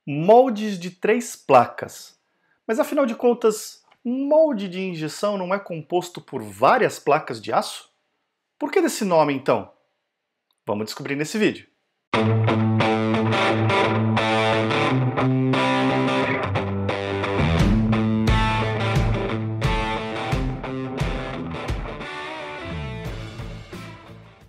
Moldes de 3 placas. Mas afinal de contas, um molde de injeção não é composto por várias placas de aço? Por que desse nome então? Vamos descobrir nesse vídeo.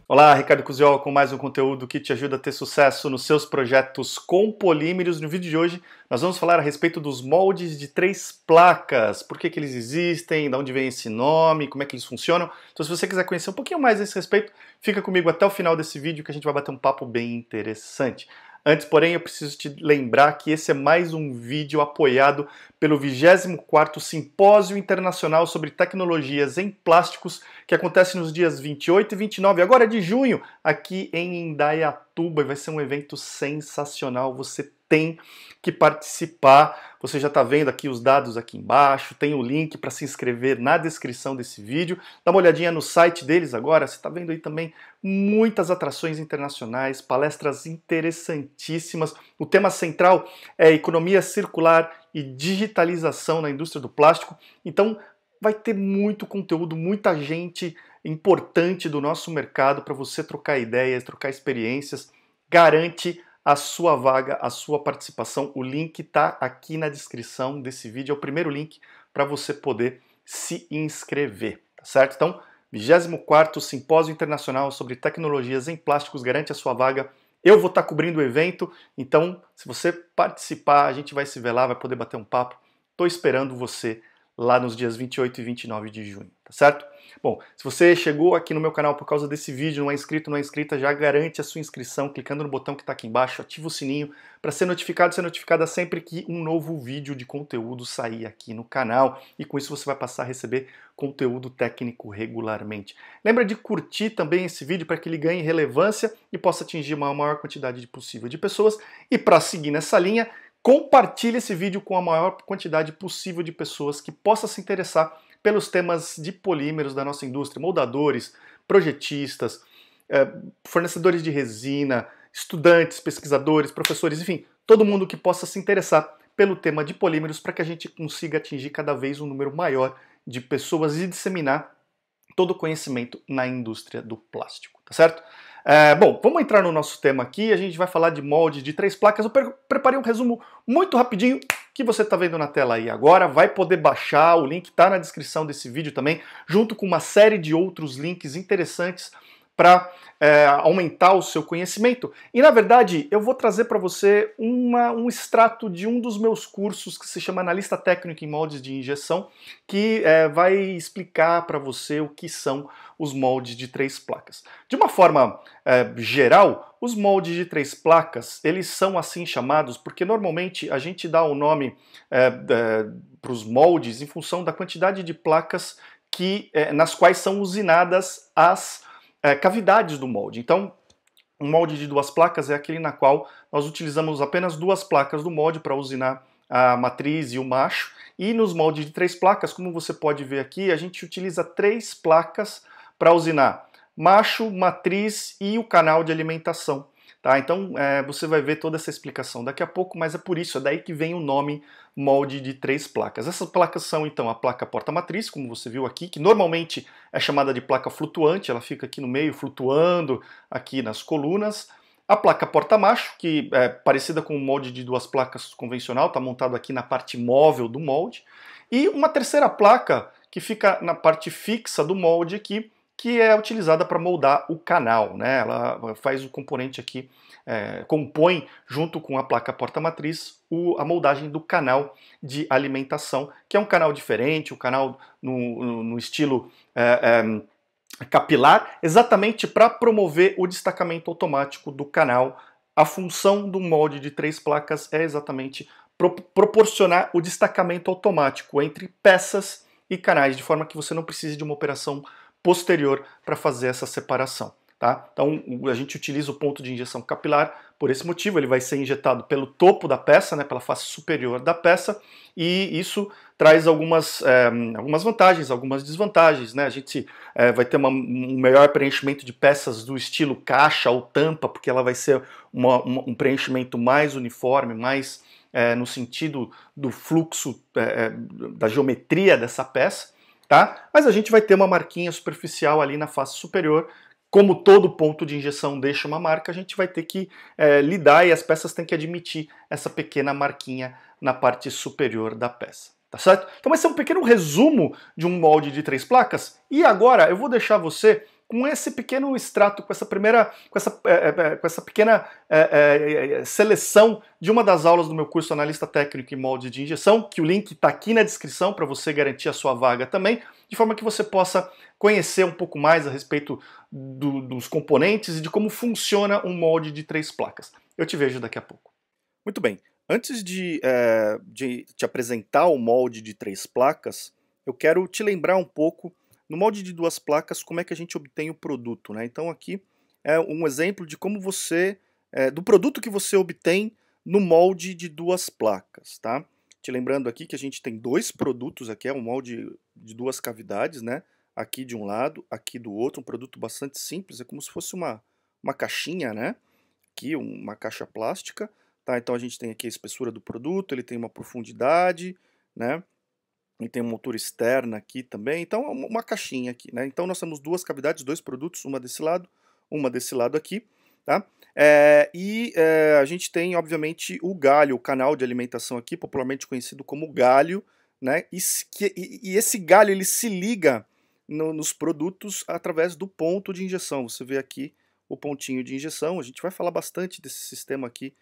Olá, Ricardo Cusiol com mais um conteúdo que te ajuda a ter sucesso nos seus projetos com polímeros. No vídeo de hoje nós vamos falar a respeito dos moldes de 3 placas, por que eles existem, de onde vem esse nome, como é que eles funcionam. Então se você quiser conhecer um pouquinho mais a esse respeito, fica comigo até o final desse vídeo que a gente vai bater um papo bem interessante. Antes, porém, eu preciso te lembrar que esse é mais um vídeo apoiado pelo 24º Simpósio Internacional sobre Tecnologias em Plásticos, que acontece nos dias 28 e 29, agora de junho, aqui em Indaiatuba. Vai ser um evento sensacional, você tem que participar. Você já está vendo aqui os dados aqui embaixo, tem o link para se inscrever na descrição desse vídeo. Dá uma olhadinha no site deles agora, você está vendo aí também muitas atrações internacionais, palestras interessantíssimas. O tema central é economia circular e digitalização na indústria do plástico. Então vai ter muito conteúdo, muita gente importante do nosso mercado para você trocar ideias, trocar experiências. Garante a sua vaga, a sua participação. O link está aqui na descrição desse vídeo, é o primeiro link para você poder se inscrever, tá certo? Então, 24º Simpósio Internacional sobre Tecnologias em Plásticos garante a sua vaga. Eu vou estar cobrindo o evento, então se você participar, a gente vai se ver lá, vai poder bater um papo. Estou esperando você lá nos dias 28 e 29 de junho, tá certo? Bom, se você chegou aqui no meu canal por causa desse vídeo, não é inscrito, não é inscrita, já garante a sua inscrição clicando no botão que está aqui embaixo, ativa o sininho para ser notificada sempre que um novo vídeo de conteúdo sair aqui no canal, e com isso você vai passar a receber conteúdo técnico regularmente. Lembra de curtir também esse vídeo para que ele ganhe relevância e possa atingir uma maior quantidade possível de pessoas, e para seguir nessa linha, compartilhe esse vídeo com a maior quantidade possível de pessoas que possa se interessar pelos temas de polímeros da nossa indústria, moldadores, projetistas, fornecedores de resina, estudantes, pesquisadores, professores, enfim, todo mundo que possa se interessar pelo tema de polímeros para que a gente consiga atingir cada vez um número maior de pessoas e disseminar todo o conhecimento na indústria do plástico, tá certo? Bom, vamos entrar no nosso tema aqui, a gente vai falar de molde de 3 placas. Eu preparei um resumo muito rapidinho que você está vendo na tela aí agora, vai poder baixar, o link está na descrição desse vídeo também, junto com uma série de outros links interessantes para aumentar o seu conhecimento. E na verdade eu vou trazer para você um extrato de um dos meus cursos que se chama Analista Técnico em Moldes de Injeção, que vai explicar para você o que são os moldes de 3 placas. De uma forma geral, os moldes de 3 placas, eles são assim chamados porque normalmente a gente dá o nome para os moldes em função da quantidade de placas nas quais são usinadas as cavidades do molde. Então, um molde de 2 placas é aquele na qual nós utilizamos apenas 2 placas do molde para usinar a matriz e o macho, e nos moldes de 3 placas, como você pode ver aqui, a gente utiliza 3 placas para usinar macho, matriz e o canal de alimentação. Tá? Então você vai ver toda essa explicação daqui a pouco, mas é por isso, é daí que vem o nome molde de 3 placas. Essas placas são então a placa porta-matriz, como você viu aqui, que normalmente é chamada de placa flutuante, ela fica aqui no meio flutuando aqui nas colunas. A placa porta-macho, que é parecida com o molde de 2 placas convencional, está montado aqui na parte móvel do molde. E uma terceira placa que fica na parte fixa do molde aqui, que é utilizada para moldar o canal, né? Ela faz o componente aqui, compõe junto com a placa porta-matriz a moldagem do canal de alimentação, que é um canal diferente, um canal no estilo capilar, exatamente para promover o destacamento automático do canal. A função do molde de 3 placas é exatamente proporcionar o destacamento automático entre peças e canais, de forma que você não precise de uma operação posterior para fazer essa separação. Tá? Então a gente utiliza o ponto de injeção capilar por esse motivo, ele vai ser injetado pelo topo da peça, né, pela face superior da peça, e isso traz algumas vantagens, algumas desvantagens. Né? A gente vai ter um melhor preenchimento de peças do estilo caixa ou tampa, porque ela vai ser um preenchimento mais uniforme, mais no sentido do fluxo, da geometria dessa peça, tá? Mas a gente vai ter uma marquinha superficial ali na face superior. Como todo ponto de injeção deixa uma marca, a gente vai ter que lidar, e as peças têm que admitir essa pequena marquinha na parte superior da peça. Tá certo? Então vai ser um pequeno resumo de um molde de 3 placas. E agora eu vou deixar você com esse pequeno extrato, com essa pequena seleção de uma das aulas do meu curso Analista Técnico em Molde de Injeção, que o link está aqui na descrição para você garantir a sua vaga também, de forma que você possa conhecer um pouco mais a respeito dos componentes e de como funciona um molde de 3 placas. Eu te vejo daqui a pouco. Muito bem. Antes de te apresentar o molde de 3 placas, eu quero te lembrar um pouco, no molde de 2 placas, como é que a gente obtém o produto, né? Então aqui é um exemplo de como do produto que você obtém no molde de 2 placas, tá? Te lembrando aqui que a gente tem 2 produtos aqui, é um molde de 2 cavidades, né? Aqui de um lado, aqui do outro, um produto bastante simples, é como se fosse uma caixinha, né? Aqui, uma caixa plástica. Tá, então a gente tem aqui a espessura do produto, ele tem uma profundidade, né? E tem uma altura externa aqui também, então uma caixinha aqui, né? Então nós temos 2 cavidades, 2 produtos, uma desse lado aqui, tá? A gente tem, obviamente, o galho, o canal de alimentação aqui, popularmente conhecido como galho, né? E esse galho, ele se liga nos produtos através do ponto de injeção. Você vê aqui o pontinho de injeção, a gente vai falar bastante desse sistema aqui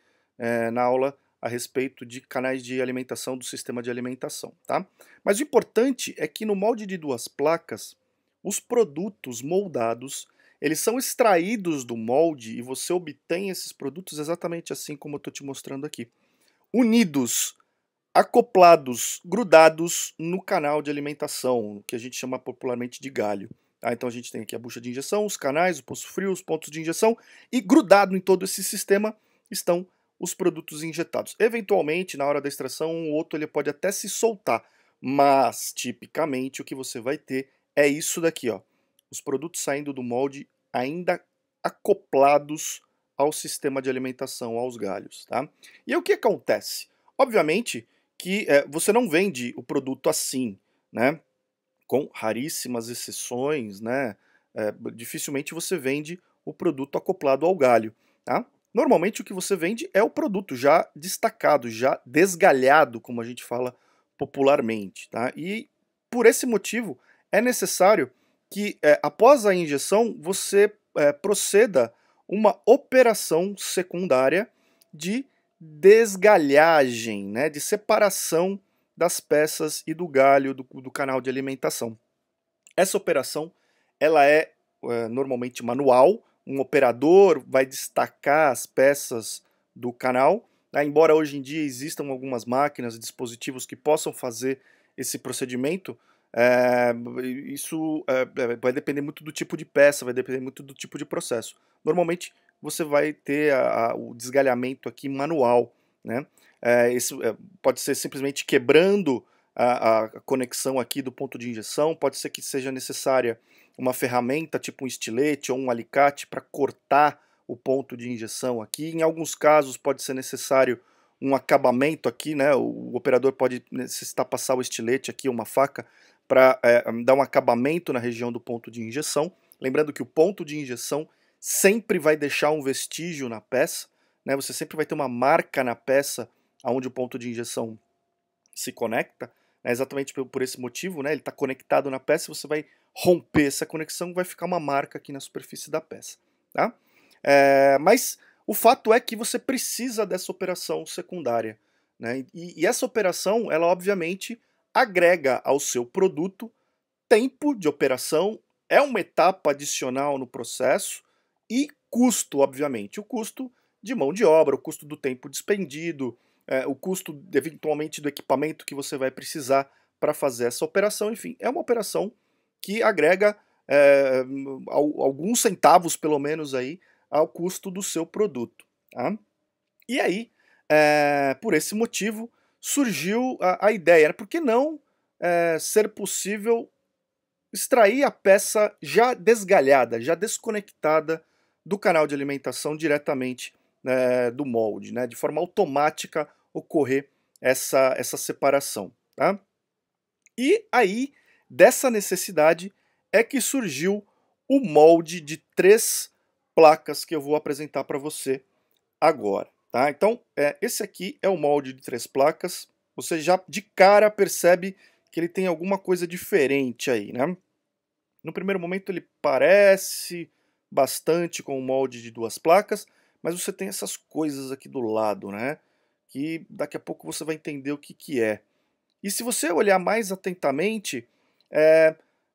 na aula a respeito de canais de alimentação do sistema de alimentação, tá? Mas o importante é que no molde de 2 placas, os produtos moldados, eles são extraídos do molde e você obtém esses produtos exatamente assim como eu estou te mostrando aqui. Unidos, acoplados, grudados no canal de alimentação, que a gente chama popularmente de galho. Tá? Então a gente tem aqui a bucha de injeção, os canais, o poço frio, os pontos de injeção, e grudado em todo esse sistema estão os produtos injetados. Eventualmente, na hora da extração, um ou outro ele pode até se soltar, mas tipicamente o que você vai ter é isso daqui, ó, os produtos saindo do molde ainda acoplados ao sistema de alimentação, aos galhos, tá? E aí, o que acontece? Obviamente que você não vende o produto assim, né? Com raríssimas exceções, né? Dificilmente você vende o produto acoplado ao galho, tá? Normalmente o que você vende é o produto já destacado, já desgalhado, como a gente fala popularmente, tá? E por esse motivo é necessário que após a injeção você proceda uma operação secundária de desgalhagem, né? De separação das peças e do galho do canal de alimentação. Essa operação ela é normalmente manual. Um operador vai destacar as peças do canal, né? Embora hoje em dia existam algumas máquinas e dispositivos que possam fazer esse procedimento, isso vai depender muito do tipo de peça, vai depender muito do tipo de processo. Normalmente você vai ter o desgalhamento aqui manual, né? Isso pode ser simplesmente quebrando a conexão aqui do ponto de injeção, pode ser que seja necessária uma ferramenta tipo um estilete ou um alicate para cortar o ponto de injeção aqui. Em alguns casos pode ser necessário um acabamento aqui, né? O operador pode necessitar passar o estilete aqui, uma faca, para dar um acabamento na região do ponto de injeção. Lembrando que o ponto de injeção sempre vai deixar um vestígio na peça, né? Você sempre vai ter uma marca na peça onde o ponto de injeção se conecta, né? Exatamente por esse motivo, né? Ele está conectado na peça, você vai romper essa conexão, vai ficar uma marca aqui na superfície da peça, tá? Mas o fato é que você precisa dessa operação secundária, né? E essa operação, ela obviamente agrega ao seu produto tempo de operação, é uma etapa adicional no processo, e custo, obviamente, o custo de mão de obra, o custo do tempo despendido, o custo eventualmente do equipamento que você vai precisar para fazer essa operação, enfim, é uma operação que agrega alguns centavos, pelo menos, aí, ao custo do seu produto. Tá? E aí, por esse motivo, surgiu a ideia, né? Por que não ser possível extrair a peça já desgalhada, já desconectada do canal de alimentação diretamente do molde, né? De forma automática ocorrer essa separação, tá? E aí, dessa necessidade, é que surgiu o molde de 3 placas que eu vou apresentar para você agora, tá? Então, esse aqui é o molde de 3 placas. Você já de cara percebe que ele tem alguma coisa diferente aí, né? No primeiro momento ele parece bastante com o molde de 2 placas, mas você tem essas coisas aqui do lado, né? Que daqui a pouco você vai entender o que que é. E se você olhar mais atentamente,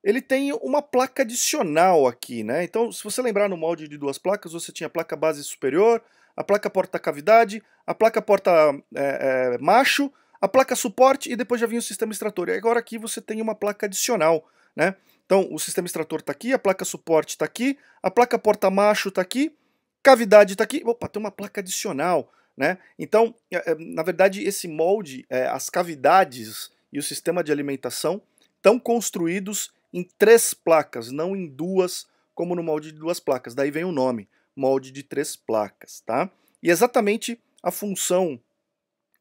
ele tem uma placa adicional aqui, né? Então, se você lembrar no molde de 2 placas, você tinha a placa base superior, a placa porta-cavidade, a placa porta-macho, a placa suporte e depois já vinha o sistema extrator. E agora aqui você tem uma placa adicional, né? Então, o sistema extrator está aqui, a placa suporte está aqui, a placa porta-macho está aqui, cavidade está aqui. Opa, tem uma placa adicional, né? Então, na verdade, esse molde, as cavidades e o sistema de alimentação estão construídos em 3 placas, não em 2, como no molde de 2 placas. Daí vem o nome, molde de 3 placas, tá? E exatamente a função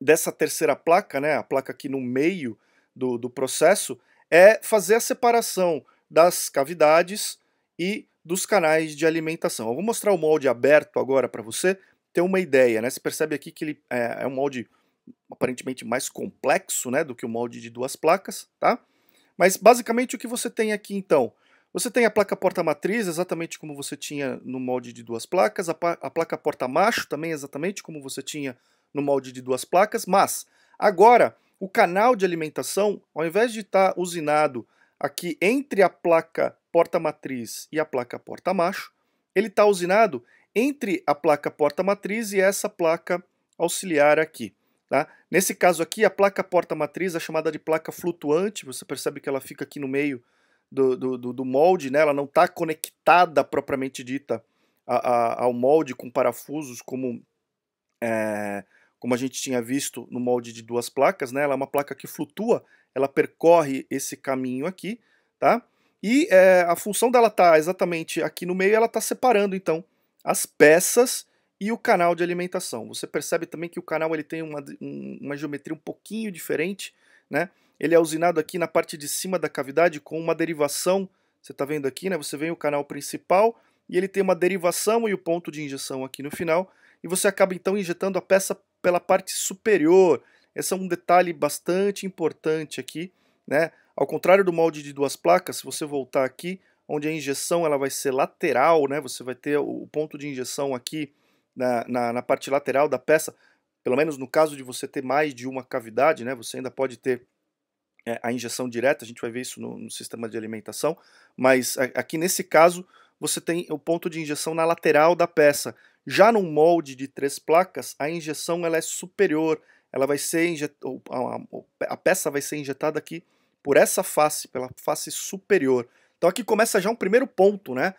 dessa terceira placa, né, a placa aqui no meio do processo, é fazer a separação das cavidades e dos canais de alimentação. Eu vou mostrar o molde aberto agora para você ter uma ideia, né? Você percebe aqui que ele é um molde aparentemente mais complexo, né, do que o molde de 2 placas, tá? Mas basicamente o que você tem aqui então? Você tem a placa porta-matriz, exatamente como você tinha no molde de 2 placas, a placa porta-macho também exatamente como você tinha no molde de 2 placas, mas agora o canal de alimentação, ao invés de estar usinado aqui entre a placa porta-matriz e a placa porta-macho, ele está usinado entre a placa porta-matriz e essa placa auxiliar aqui. Tá? Nesse caso aqui, a placa porta-matriz é chamada de placa flutuante, você percebe que ela fica aqui no meio do molde, né? Ela não está conectada propriamente dita ao molde com parafusos como a gente tinha visto no molde de 2 placas, né? Ela é uma placa que flutua, ela percorre esse caminho aqui, tá? E a função dela tá exatamente aqui no meio, ela está separando então as peças e o canal de alimentação. Você percebe também que o canal ele tem uma geometria um pouquinho diferente, né? Ele é usinado aqui na parte de cima da cavidade com uma derivação, você está vendo aqui, né? Você vê o canal principal e ele tem uma derivação e o ponto de injeção aqui no final, e você acaba então injetando a peça pela parte superior. Esse é um detalhe bastante importante aqui, né? Ao contrário do molde de 2 placas, se você voltar aqui, onde a injeção ela vai ser lateral, né? Você vai ter o ponto de injeção aqui na parte lateral da peça, pelo menos no caso de você ter mais de uma cavidade, né? Você ainda pode ter a injeção direta, a gente vai ver isso no sistema de alimentação, mas aqui nesse caso você tem o ponto de injeção na lateral da peça. Já num molde de 3 placas, a injeção ela é superior, ela vai ser a peça vai ser injetada aqui por essa face, pela face superior. Então aqui começa já um primeiro ponto, né?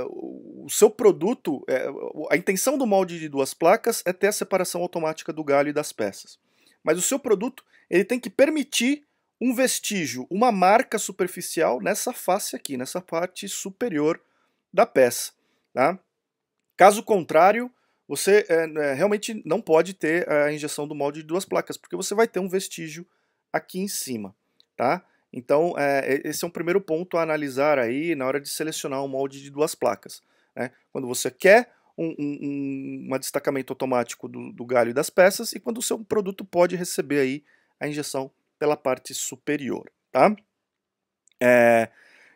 O seu produto, a intenção do molde de 2 placas é ter a separação automática do galho e das peças. Mas o seu produto ele tem que permitir um vestígio, uma marca superficial nessa face aqui, nessa parte superior da peça, tá? Caso contrário, você realmente não pode ter a injeção do molde de 2 placas, porque você vai ter um vestígio aqui em cima, tá? Então, esse é um primeiro ponto a analisar aí na hora de selecionar um molde de 2 placas, né? Quando você quer um destacamento automático do galho e das peças, e quando o seu produto pode receber aí a injeção pela parte superior, tá?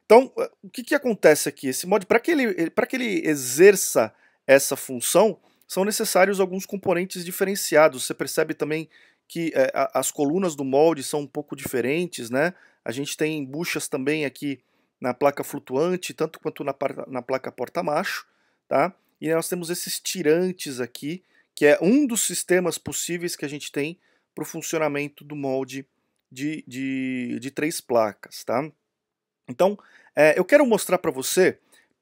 Então, o que acontece aqui? Esse molde, para que ele exerça essa função, são necessários alguns componentes diferenciados. Você percebe também que as colunas do molde são um pouco diferentes, né? A gente tem buchas também aqui na placa flutuante, tanto quanto na placa porta-macho, tá? E nós temos esses tirantes aqui, que é um dos sistemas possíveis que a gente tem para o funcionamento do molde de 3 placas, tá? Então, eu quero mostrar para você,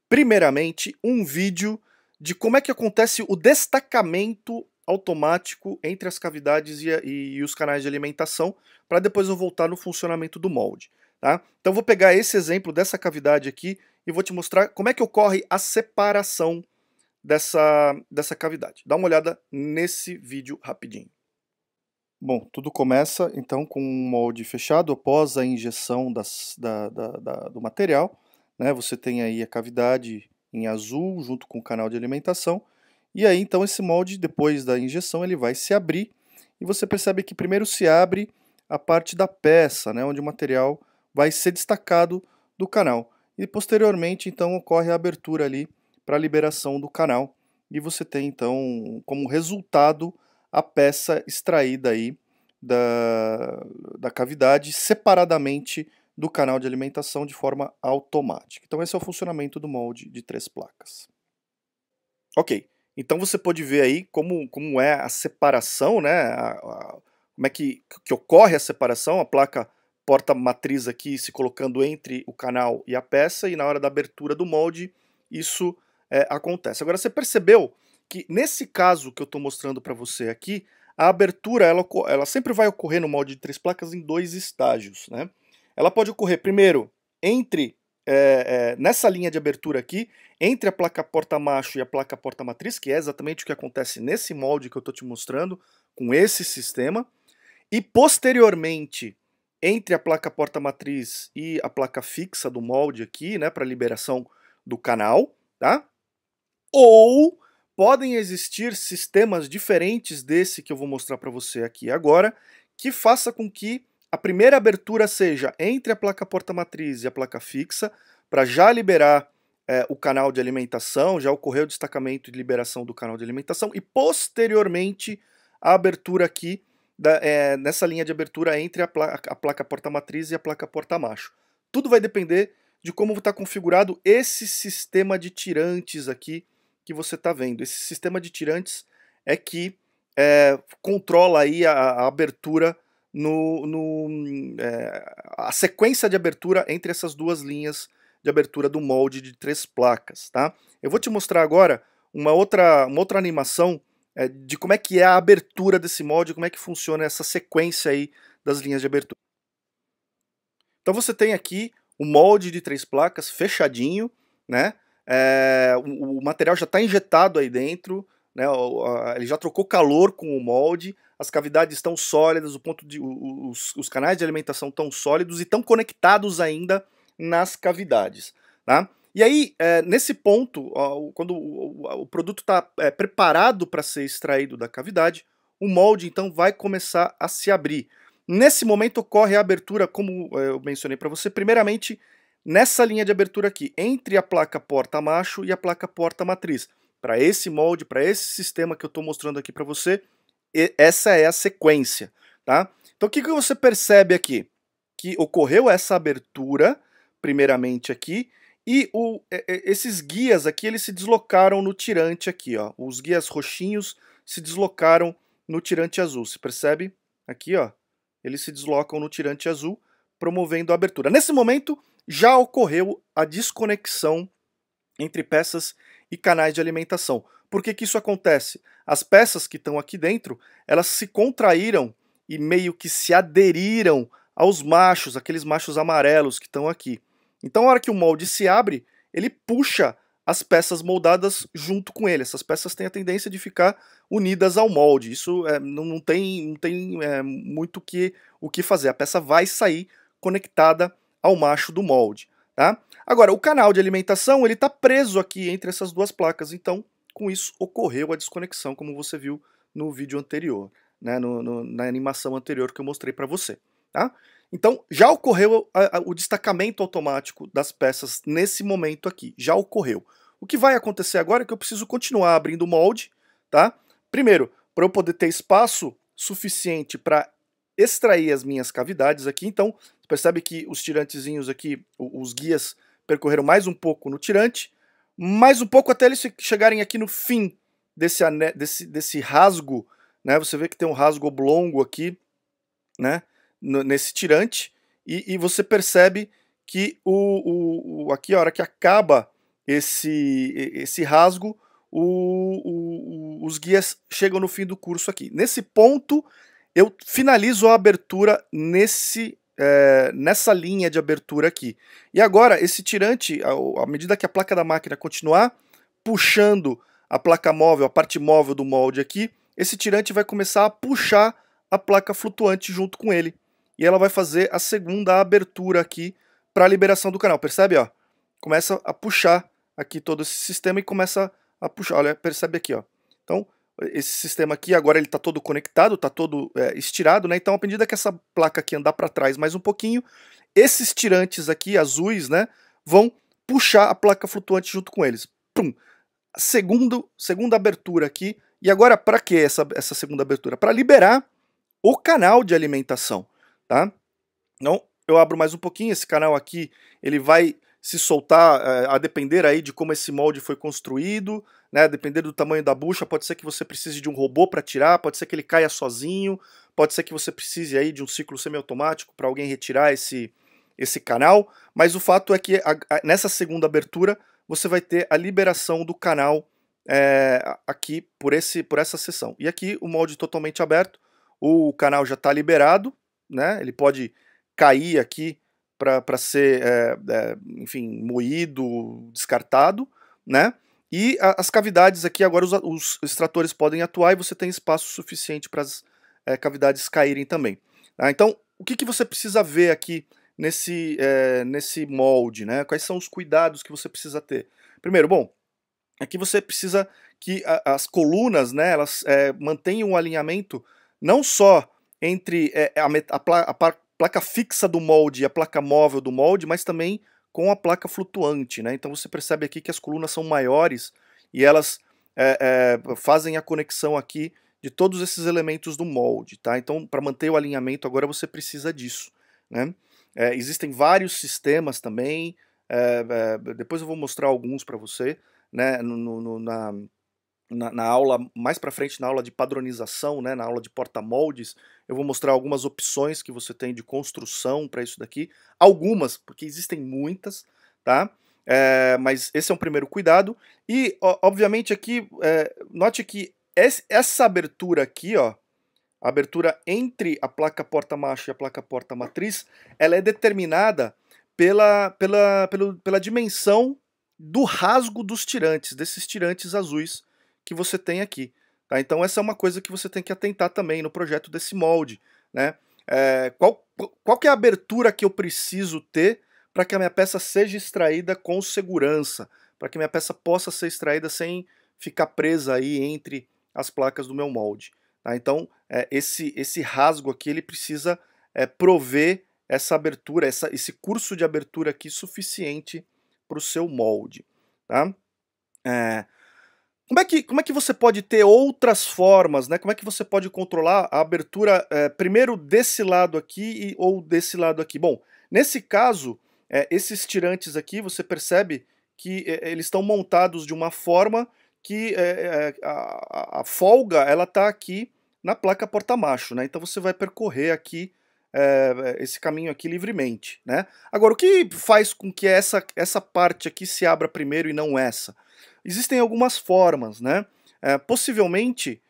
primeiramente, um vídeo de como é que acontece o destacamento automático entre as cavidades e os canais de alimentação, para depois eu voltar no funcionamento do molde. Tá? Então eu vou pegar esse exemplo dessa cavidade aqui e vou te mostrar como é que ocorre a separação dessa cavidade. Dá uma olhada nesse vídeo rapidinho. Bom, tudo começa então com um molde fechado após a injeção do material, né? Você tem aí a cavidade em azul junto com o canal de alimentação, e aí então esse molde, depois da injeção, ele vai se abrir, e você percebe que primeiro se abre a parte da peça, né? Onde o material vai ser destacado do canal, e posteriormente então ocorre a abertura ali para a liberação do canal, e você tem então como resultado a peça extraída aí da cavidade separadamente do canal de alimentação de forma automática. Então esse é o funcionamento do molde de 3 placas. Ok, então você pode ver aí como é a separação, né? Como é que ocorre a separação, a placa porta-matriz aqui se colocando entre o canal e a peça, e na hora da abertura do molde isso acontece. Agora você percebeu que nesse caso que eu estou mostrando para você aqui, a abertura ela sempre vai ocorrer no molde de 3 placas em 2 estágios, né? Ela pode ocorrer primeiro nessa linha de abertura aqui, entre a placa porta-macho e a placa porta-matriz, que é exatamente o que acontece nesse molde que eu estou te mostrando, com esse sistema, e posteriormente entre a placa porta-matriz e a placa fixa do molde aqui, né, para liberação do canal, tá? Ou podem existir sistemas diferentes desse que eu vou mostrar para você aqui agora, que faça com que a primeira abertura seja entre a placa porta-matriz e a placa fixa, para já liberar o canal de alimentação, já ocorreu o destacamento de liberação do canal de alimentação, e posteriormente a abertura aqui, nessa linha de abertura entre a placa porta-matriz e a placa porta-macho. Tudo vai depender de como está configurado esse sistema de tirantes aqui que você está vendo. Esse sistema de tirantes é que controla aí a abertura, a sequência de abertura entre essas duas linhas de abertura do molde de 3 placas, tá? Eu vou te mostrar agora uma outra animação de como é que é a abertura desse molde, como é que funciona essa sequência aí das linhas de abertura. Então você tem aqui o molde de 3 placas fechadinho, né? O material já está injetado aí dentro, né? Ele já trocou calor com o molde, as cavidades estão sólidas, os canais de alimentação estão sólidos e estão conectados ainda nas cavidades, tá? E aí, nesse ponto, quando o produto está preparado para ser extraído da cavidade, o molde então vai começar a se abrir. Nesse momento ocorre a abertura, como eu mencionei para você, primeiramente nessa linha de abertura aqui, entre a placa porta-macho e a placa porta-matriz. Para esse molde, para esse sistema que eu estou mostrando aqui para você, essa é a sequência, tá? Então o que você percebe aqui? Que ocorreu essa abertura, primeiramente aqui, e esses guias aqui, eles se deslocaram no tirante aqui, ó. Os guias roxinhos se deslocaram no tirante azul, se percebe? Aqui, ó, eles se deslocam no tirante azul, promovendo a abertura. Nesse momento, já ocorreu a desconexão entre peças e canais de alimentação. Por que que isso acontece? As peças que estão aqui dentro, elas se contraíram e meio que se aderiram aos machos, aqueles machos amarelos que estão aqui. Então, na hora que o molde se abre, ele puxa as peças moldadas junto com ele. Essas peças têm a tendência de ficar unidas ao molde. Isso não tem muito o que fazer. A peça vai sair conectada ao macho do molde, tá? Agora, o canal de alimentação ele está preso aqui entre essas duas placas. Então, com isso, ocorreu a desconexão, como você viu no vídeo anterior, né? Na animação anterior que eu mostrei para você, tá? Então, já ocorreu o destacamento automático das peças nesse momento aqui. Já ocorreu. O que vai acontecer agora é que eu preciso continuar abrindo o molde, tá? Primeiro, para eu poder ter espaço suficiente para extrair as minhas cavidades aqui. Então, você percebe que os tirantezinhos aqui, os guias, percorreram mais um pouco no tirante, mais um pouco até eles chegarem aqui no fim desse rasgo, né? Você vê que tem um rasgo oblongo aqui, né? Nesse tirante, e você percebe que aqui a hora que acaba esse rasgo, os guias chegam no fim do curso aqui. Nesse ponto, eu finalizo a abertura nessa linha de abertura aqui. E agora, esse tirante, à medida que a placa da máquina continuar puxando a placa móvel, a parte móvel do molde aqui, esse tirante vai começar a puxar a placa flutuante junto com ele. E ela vai fazer a segunda abertura aqui para a liberação do canal. Percebe? Ó? Começa a puxar aqui todo esse sistema e começa a puxar. Olha, percebe aqui. Ó. Então, esse sistema aqui, agora ele está todo conectado, está todo estirado, né? Então, à medida que essa placa aqui andar para trás mais um pouquinho, esses tirantes aqui, azuis, né, vão puxar a placa flutuante junto com eles. Pum! Segunda abertura aqui. E agora, para que essa segunda abertura? Para liberar o canal de alimentação, tá? Então, eu abro mais um pouquinho, esse canal aqui, ele vai se soltar a depender aí de como esse molde foi construído, né? A depender do tamanho da bucha, pode ser que você precise de um robô para tirar, pode ser que ele caia sozinho, pode ser que você precise aí de um ciclo semiautomático para alguém retirar esse canal, mas o fato é que nessa segunda abertura você vai ter a liberação do canal aqui por essa seção. E aqui o molde totalmente aberto, o canal já está liberado, né? Ele pode cair aqui para ser, enfim, moído, descartado, né? E as cavidades aqui, agora os extratores podem atuar e você tem espaço suficiente para as cavidades caírem também. Tá? Então, o que você precisa ver aqui nesse molde, né? Quais são os cuidados que você precisa ter? Primeiro, bom, aqui você precisa que as colunas, né, elas mantenham um alinhamento não só entre a placa fixa do molde e a placa móvel do molde, mas também com a placa flutuante, né? Então você percebe aqui que as colunas são maiores e elas fazem a conexão aqui de todos esses elementos do molde, tá? Então, para manter o alinhamento, agora você precisa disso, né? Existem vários sistemas também, depois eu vou mostrar alguns para você, né? Na aula, mais para frente, na aula de padronização, né, na aula de porta-moldes, eu vou mostrar algumas opções que você tem de construção para isso daqui. Algumas, porque existem muitas, tá? Mas esse é um primeiro cuidado. E, obviamente, aqui, note que essa abertura aqui, ó, a abertura entre a placa porta-macho e a placa porta-matriz, ela é determinada pela dimensão do rasgo dos tirantes, desses tirantes azuis que você tem aqui. Tá? Então essa é uma coisa que você tem que atentar também no projeto desse molde. Né? Qual que é a abertura que eu preciso ter para que a minha peça seja extraída com segurança, para que a minha peça possa ser extraída sem ficar presa aí entre as placas do meu molde. Tá? Então esse rasgo aqui ele precisa prover essa abertura, esse curso de abertura aqui suficiente para o seu molde. Tá? Como é que você pode ter outras formas, né? Como é que você pode controlar a abertura primeiro desse lado aqui ou desse lado aqui? Bom, nesse caso, esses tirantes aqui, você percebe que eles estão montados de uma forma que a folga ela está aqui na placa porta-macho, né? Então você vai percorrer aqui esse caminho aqui livremente, né? Agora, o que faz com que essa parte aqui se abra primeiro e não essa? Existem algumas formas, né? Possivelmente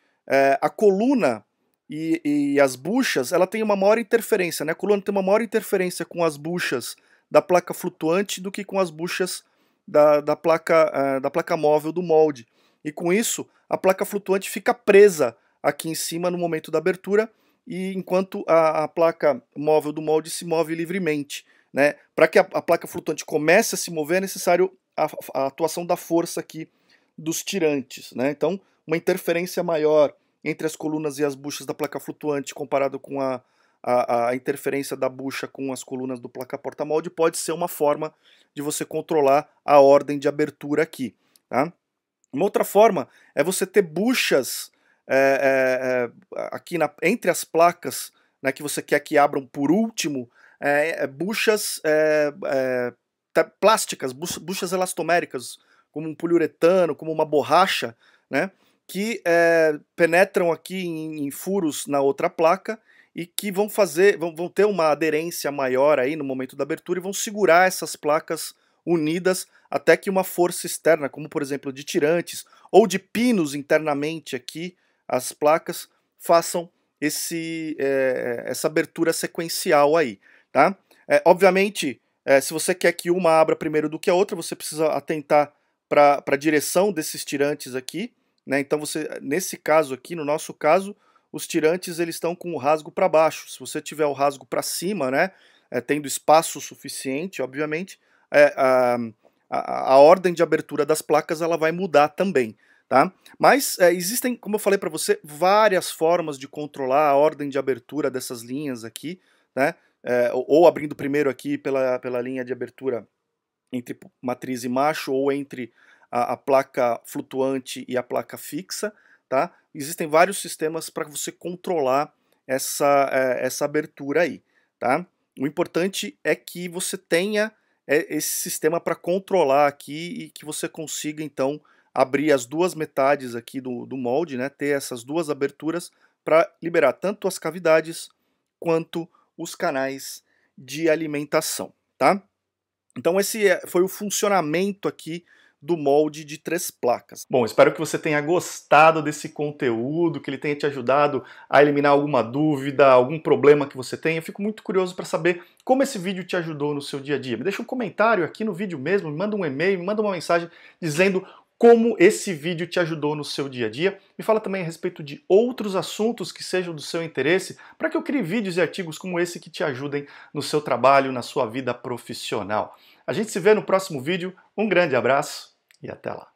a coluna e as buchas ela tem uma maior interferência, né? A coluna tem uma maior interferência com as buchas da placa flutuante do que com as buchas da placa móvel do molde. E com isso, a placa flutuante fica presa aqui em cima no momento da abertura, e enquanto a placa móvel do molde se move livremente. Né? Para que a placa flutuante comece a se mover, é necessário a atuação da força aqui dos tirantes. Né? Então, uma interferência maior entre as colunas e as buchas da placa flutuante comparado com a interferência da bucha com as colunas do placa porta-molde pode ser uma forma de você controlar a ordem de abertura aqui. Tá? Uma outra forma é você ter buchas aqui entre as placas, né, que você quer que abram por último, buchas plásticas, buchas elastoméricas, como um poliuretano, como uma borracha, né, que penetram aqui em furos na outra placa e que vão ter uma aderência maior aí no momento da abertura e vão segurar essas placas unidas até que uma força externa, como por exemplo de tirantes ou de pinos internamente aqui, as placas façam essa abertura sequencial aí, tá? Obviamente, se você quer que uma abra primeiro do que a outra, você precisa atentar para a direção desses tirantes aqui, né? Então nesse caso aqui, no nosso caso, os tirantes eles estão com o rasgo para baixo. Se você tiver o rasgo para cima, né, tendo espaço suficiente, obviamente, a ordem de abertura das placas ela vai mudar também, tá? Mas existem, como eu falei para você, várias formas de controlar a ordem de abertura dessas linhas aqui, né? Ou abrindo primeiro aqui pela linha de abertura entre matriz e macho, ou entre a placa flutuante e a placa fixa, tá? Existem vários sistemas para você controlar essa abertura aí, tá? O importante é que você tenha esse sistema para controlar aqui e que você consiga, então, abrir as duas metades aqui do molde, né? Ter essas duas aberturas para liberar tanto as cavidades quanto os canais de alimentação, tá? Então esse foi o funcionamento aqui do molde de 3 placas. Bom, espero que você tenha gostado desse conteúdo, que ele tenha te ajudado a eliminar alguma dúvida, algum problema que você tenha. Eu fico muito curioso para saber como esse vídeo te ajudou no seu dia a dia. Me deixa um comentário aqui no vídeo mesmo, me manda um e-mail, me manda uma mensagem dizendo como esse vídeo te ajudou no seu dia a dia. Me fala também a respeito de outros assuntos que sejam do seu interesse, para que eu crie vídeos e artigos como esse que te ajudem no seu trabalho, na sua vida profissional. A gente se vê no próximo vídeo. Um grande abraço e até lá.